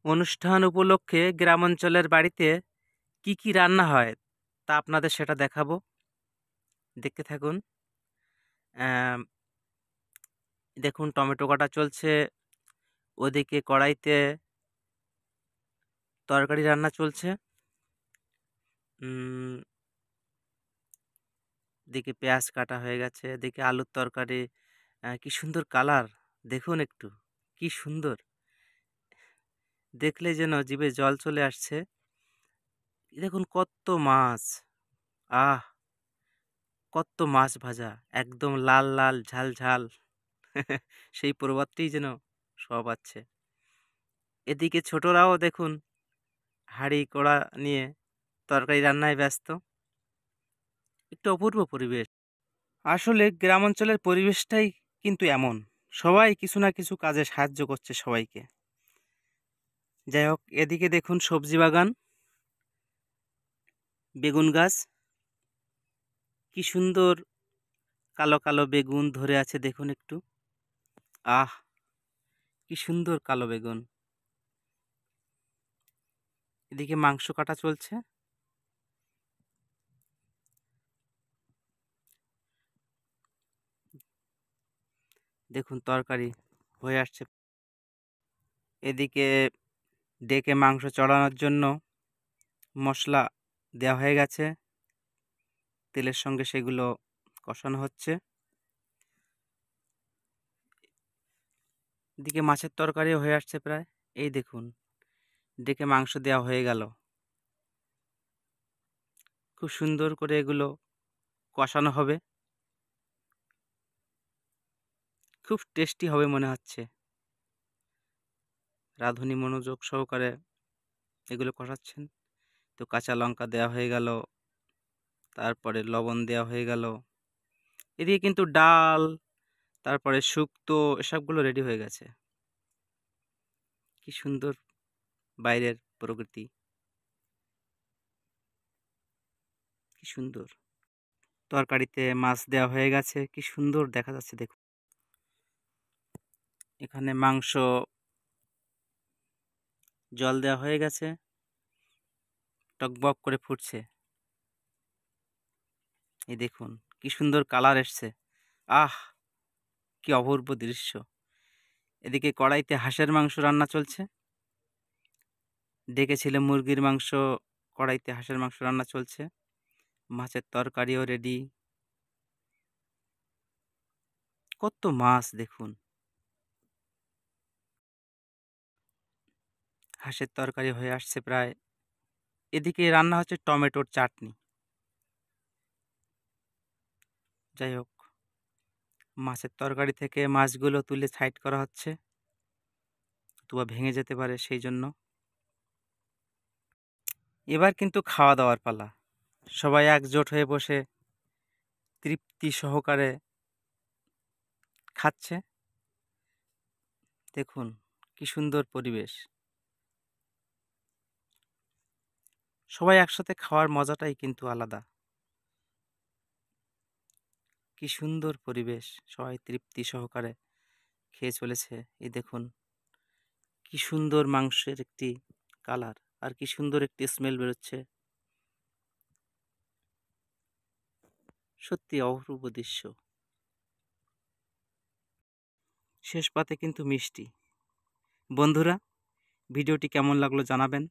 অনুষ্ঠান উপলক্ষে গ্রামাঞ্চলের বাড়িতে কি কি রান্না হয় তা আপনাদের সেটা দেখাবো। দেখতে থাকুন। আম, দেখুন টমেটো কাটা চলছে, ওদিকে কড়াইতে তরকারি রান্না চলছে। উম, এদিকে পেঁয়াজ কাটা হয়ে গেছে, এদিকে আলুর তরকারি। কি সুন্দর কালার, দেখুন একটু, কি সুন্দর, দেখলে যেন জিভে জল চলে আসছে। দেখুন কত মাছ, আহ কত মাছ ভাজা, একদম লাল লাল ঝাল ঝাল। সেই প্রবাদটি যেন সব আছে। এদিকে ছোটরাও দেখুন হাঁড়ি কড়া নিয়ে তরকারি রান্নায় ব্যস্ত। একটু অপূর্ব পরিবেশ। আসলে গ্রাম অঞ্চলের পরিবেশটাই কিন্তু এমন, সবাই কিছু না কিছু কাজে সাহায্য করছে সবাইকে। যাই হোক, এদিকে দেখুন সবজি বাগান, বেগুন গাছ, কি সুন্দর কালো কালো বেগুন ধরে আছে দেখুন একটু, আহ কি সুন্দর কালো বেগুন। এদিকে মাংস কাটা চলছে। দেখুন তরকারি হয়ে আসছে। এদিকে ডেকে মাংস চড়ানোর জন্য মশলা দেওয়া হয়ে গেছে, তেলের সঙ্গে সেগুলো কষানো হচ্ছে। এদিকে মাছের তরকারিও হয়ে আসছে প্রায়। এই দেখুন, ডেকে মাংস দেওয়া হয়ে গেল। খুব সুন্দর করে এগুলো কষানো হবে, খুব টেস্টি হবে মনে হচ্ছে। রাঁধুনি মনোযোগ সহকারে এগুলো কষাচ্ছেন। তো কাঁচা লঙ্কা দেওয়া হয়ে গেল, তারপরে লবণ দেওয়া হয়ে গেল। এদিকে কিন্তু ডাল, তারপরে শুক্তো, এসবগুলো রেডি হয়ে গেছে। কি সুন্দর বাইরের প্রকৃতি, কি সুন্দর। তরকারিতে মাছ দেওয়া হয়ে গেছে, কি সুন্দর দেখা যাচ্ছে দেখুন। এখানে মাংস জল দেওয়া হয়ে গেছে, টকবক করে ফুটছে। এই দেখুন কি সুন্দর কালার এসছে, আহ কি অপূর্ব দৃশ্য। এদিকে কড়াইতে হাঁসের মাংস রান্না চলছে, ডেকেছিল মুরগির মাংস, কড়াইতে হাঁসের মাংস রান্না চলছে। মাছের তরকারিও রেডি। কত মাছ দেখুন। হাঁসের তরকারি হয়ে আসছে প্রায়। এদিকে রান্না হচ্ছে টমেটোর চাটনি। যাই হোক, মাছের তরকারি থেকে মাছগুলো তুলে সাইড করা হচ্ছে, অথবা ভেঙে যেতে পারে সেই জন্য। এবার কিন্তু খাওয়া দাওয়ার পালা। সবাই একজোট হয়ে বসে তৃপ্তি সহকারে খাচ্ছে। দেখুন কি সুন্দর পরিবেশ। সবাই একসাথে খাওয়ার মজাটাই কিন্তু আলাদা। কি সুন্দর পরিবেশ, সবাই তৃপ্তি সহকারে খেয়ে চলেছে। এই দেখুন কি সুন্দর মাংসের একটি কালার, আর কি সুন্দর একটি স্মেল বেরোচ্ছে। সত্যি অপূর্ব দৃশ্য। শেষ পাতে কিন্তু মিষ্টি। বন্ধুরা, ভিডিওটি কেমন লাগলো জানাবেন।